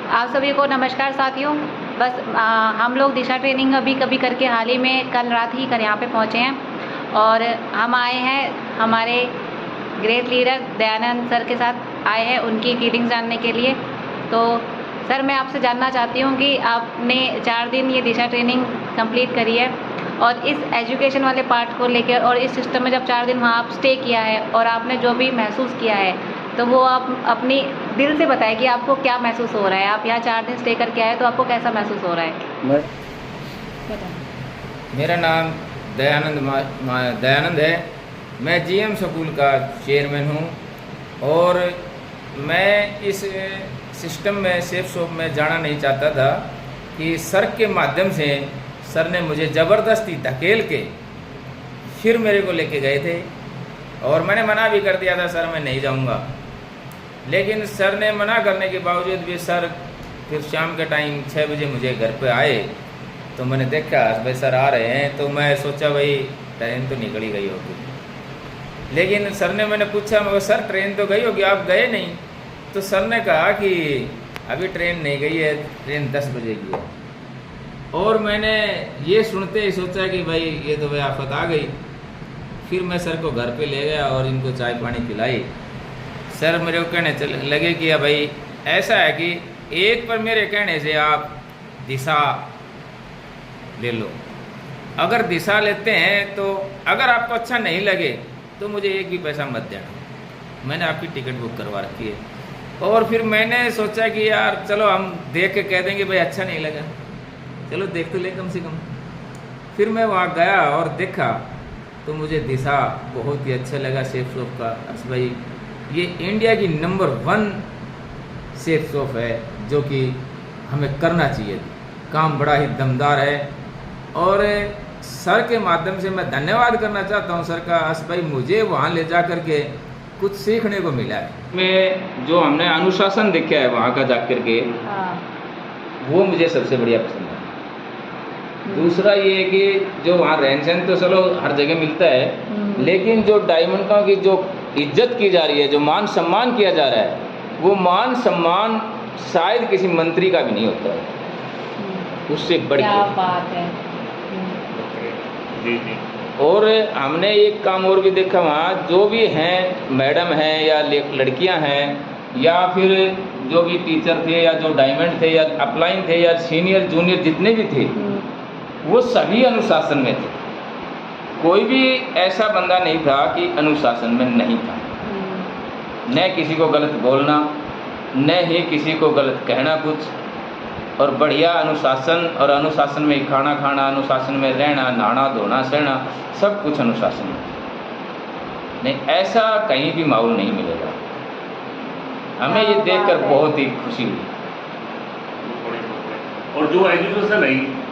आप सभी को नमस्कार साथियों। बस हम लोग दिशा ट्रेनिंग अभी कभी करके हाल ही में कल रात ही कर यहाँ पे पहुँचे हैं और हम आए हैं हमारे ग्रेट लीडर दयानंद सर के साथ आए हैं उनकी फीलिंग्स जानने के लिए। तो सर मैं आपसे जानना चाहती हूँ कि आपने 4 दिन ये दिशा ट्रेनिंग कंप्लीट करी है और इस एजुकेशन वाले पार्ट को लेकर और इस सिस्टम में जब 4 दिन वहाँ आप स्टे किया है और आपने जो भी महसूस किया है तो वो आप अपनी दिल से बताएं कि आपको क्या महसूस हो रहा है। आप यहाँ 4 दिन स्टे करके आए तो आपको कैसा महसूस हो रहा है? मेरा नाम दयानंद है। मैं जीएम स्कूल का चेयरमैन हूँ और मैं इस सिस्टम में सेफ शॉप में जाना नहीं चाहता था कि सर के माध्यम से सर ने मुझे ज़बरदस्ती धकेल के फिर मेरे को लेके गए थे और मैंने मना भी कर दिया था, सर मैं नहीं जाऊँगा। लेकिन सर ने मना करने के बावजूद भी सर फिर शाम के टाइम 6 बजे मुझे घर पे आए तो मैंने देखा भाई सर आ रहे हैं तो मैं सोचा भाई ट्रेन तो निकली गई होगी। लेकिन सर ने मैंने पूछा मगर सर ट्रेन तो गई होगी, आप गए नहीं? तो सर ने कहा कि अभी ट्रेन नहीं गई है, ट्रेन 10 बजे की है। और मैंने ये सुनते ही सोचा कि भाई ये तो भाई आफत आ गई। फिर मैं सर को घर पे ले गया और इनको चाय पानी पिलाई। सर मेरे को कहने लगे कि भाई ऐसा है कि एक पर मेरे कहने से आप दिशा ले लो, अगर दिशा लेते हैं तो अगर आपको अच्छा नहीं लगे तो मुझे एक भी पैसा मत देना, मैंने आपकी टिकट बुक करवा रखी है। और फिर मैंने सोचा कि यार चलो हम देख के कह देंगे भाई अच्छा नहीं लगा, चलो देख तो ले कम से कम। फिर मैं वहाँ गया और देखा तो मुझे दिशा बहुत ही अच्छा लगा सेफ शॉप का। अच्छा भाई ये इंडिया की नंबर 1 सेफ शॉप है जो कि हमें करना चाहिए, काम बड़ा ही दमदार है। और सर के माध्यम से मैं धन्यवाद करना चाहता हूँ सर का। आस भाई मुझे वहाँ ले जा कर के कुछ सीखने को मिला है। मैं जो हमने अनुशासन देखा है वहाँ का जा कर के वो मुझे सबसे बढ़िया पसंद है। दूसरा ये है कि जो वहाँ रहन सहन तो चलो हर जगह मिलता है, लेकिन जो डायमंडों की जो इज्जत की जा रही है, जो मान सम्मान किया जा रहा है, वो मान सम्मान शायद किसी मंत्री का भी नहीं होता है, उससे बढ़ के। क्या बात है। जी। और हमने एक काम और भी देखा वहाँ, जो भी हैं मैडम हैं या लड़कियां हैं या फिर जो भी टीचर थे या जो डायमंड थे या अपलाइन थे या सीनियर जूनियर जितने भी थे वो सभी अनुशासन में थे। कोई भी ऐसा बंदा नहीं था कि अनुशासन में नहीं था। न किसी को गलत बोलना, न ही किसी को गलत कहना कुछ, और बढ़िया अनुशासन। और अनुशासन में खाना खाना, अनुशासन में रहना, नहाना धोना सहना, सब कुछ अनुशासन में। नहीं ऐसा कहीं भी माहौल नहीं मिलेगा। हमें ये देखकर बहुत ही खुशी हुई। और जो एजुकेशन है,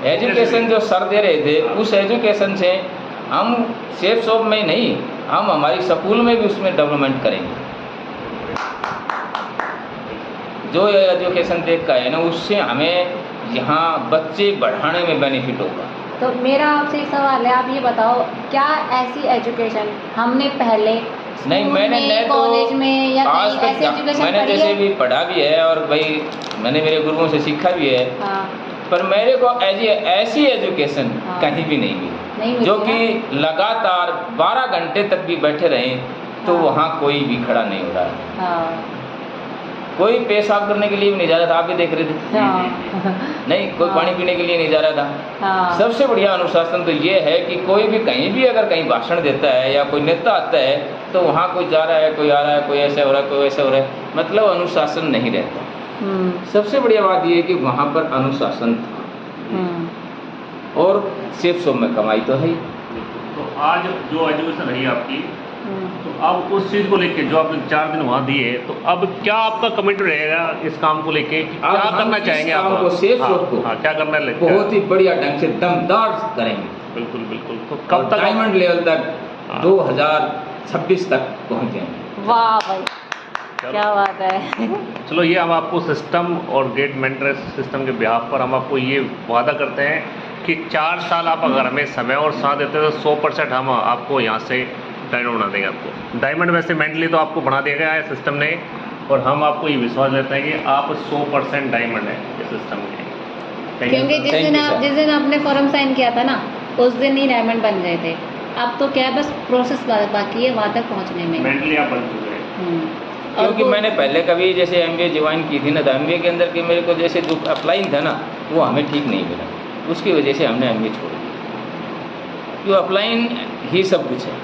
एजुकेशन जो सर दे रहे थे उस एजुकेशन से हम सेफ शॉप में नहीं, हम हमारी स्कूल में भी उसमें डेवलपमेंट करेंगे। जो एजुकेशन देख का है ना, उससे हमें यहाँ बच्चे बढ़ाने में बेनिफिट होगा। तो मेरा आपसे एक सवाल है, आप ये बताओ क्या ऐसी एजुकेशन हमने पहले नहीं, मैंने कॉलेज में या आज कहीं ऐसी एजुकेशन मैंने पढ़ी जैसे है? भी पढ़ा भी है और भाई मैंने मेरे गुरुओं से सीखा भी है। हाँ। पर मेरे को ऐसी एजुकेशन हाँ। कहीं भी नहीं मिली जो कि लगातार 12 घंटे तक भी बैठे रहें तो हाँ। वहाँ कोई भी खड़ा नहीं हो रहा है। हाँ। कोई पेशाब करने के लिए भी नहीं जा रहा था, आप भी देख रहे थे। हाँ। नहीं कोई हाँ। पानी पीने के लिए नहीं जा रहा था। हाँ। सबसे बढ़िया अनुशासन तो ये है कि कोई भी कहीं भी अगर कहीं भाषण देता है या कोई नेता आता है तो वहाँ कोई जा रहा है, कोई आ रहा है, कोई ऐसा हो रहा है, कोई ऐसा हो रहा है, मतलब अनुशासन नहीं रहता। सबसे बढ़िया बात ये है कि वहाँ पर अनुशासन था। और सेफ शॉप में कमाई तो है ही। तो आज जो एजुकेशन रही आपकी, तो अब उस चीज़ को लेके जो आपने 4 दिन वहाँ दिए, तो अब क्या आपका कमेंट रहेगा इस काम को लेके कि क्या करना चाहेंगे आप? को सेफ शॉप को क्या करना लगता है? बहुत ही बढ़िया ढंग से दमदार करेंगे। बिल्कुल बिल्कुल। तो कब तक डायमंड लेवल तक 2026 तक पहुँचेंगे। वाह भाई क्या बात है। चलो ये हम आपको सिस्टम और गेट मेंटेनेंस सिस्टम के बिहाफ पर हम आपको ये वादा करते हैं कि 4 साल आप अगर हमें समय और साथ देते हैं तो 100% हम आपको यहाँ से डायमंड बना देंगे। आपको डायमंड वैसे मेंटली तो आपको बना दिया गया है सिस्टम ने, और हम आपको ये विश्वास देते हैं कि आप 100% डायमंड है इस सिस्टम के। क्योंकि जिस दिन आपने फॉर्म साइन किया था ना, उस दिन ही डायमंड बन गए थे। अब तो क्या है, बस प्रोसेस बाकी है वहाँ तक पहुँचने में। मेंटली आप बन चुके हैं। क्योंकि मैंने पहले कभी जैसे MBA ज्वाइन की थी ना, तो MBA के अंदर के मेरे को जैसे जो अपलाइन था ना, वो हमें ठीक नहीं मिला, उसकी वजह से हमने MBA छोड़ दिया। जो अपलाइन ही सब कुछ है,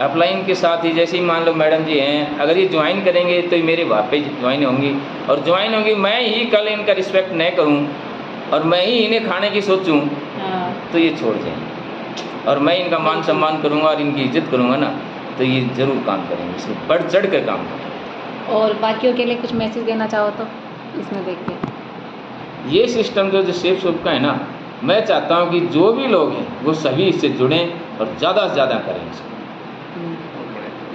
अपलाइन के साथ ही जैसे ही मान लो मैडम जी हैं, अगर ये ज्वाइन करेंगे तो ये मेरे वहाँ पे ज्वाइन होंगी, और ज्वाइन होंगी मैं ही कल इनका रिस्पेक्ट नहीं करूँ और मैं ही इन्हें खाने की सोचूं, तो ये छोड़ जाएंगे। और मैं इनका मान सम्मान करूँगा और इनकी इज्जत करूँगा ना, तो ये ज़रूर काम करेंगे, इसमें बढ़ चढ़ कर काम करेंगे। और बाकियों के लिए कुछ मैसेज देना चाहो तो इसमें देख के। ये सिस्टम जो सेफ शॉप का है ना, मैं चाहता हूँ कि जो भी लोग हैं वो सभी इससे जुड़ें और ज़्यादा से ज़्यादा करें इसको।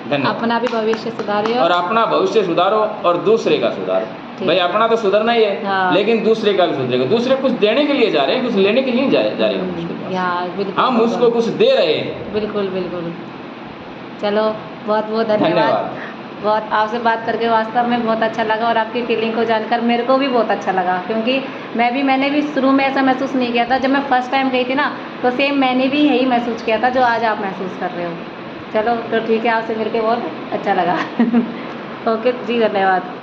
धन्यवाद। अपना भी भविष्य सुधारो और अपना भविष्य सुधारो और दूसरे का सुधारो। भाई अपना तो सुधरना ही है, हाँ। लेकिन दूसरे का भी सुधरेगा। दूसरे कुछ देने के लिए जा रहे हैं, कुछ लेने के लिए नहीं जा रहे हैं, हम उसको कुछ दे रहे हैं। बिल्कुल बिल्कुल। चलो बहुत बहुत धन्यवाद। बहुत आपसे बात करके वास्तव में बहुत अच्छा लगा, और आपकी फीलिंग को जानकर मेरे को भी बहुत अच्छा लगा, क्योंकि मैंने भी शुरू में ऐसा महसूस नहीं किया था। जब मैं फर्स्ट टाइम गई थी ना, तो सेम मैंने भी यही महसूस किया था जो आज आप महसूस कर रहे हो। चलो तो ठीक है, आपसे मिलके बहुत अच्छा लगा। ओके जी, धन्यवाद।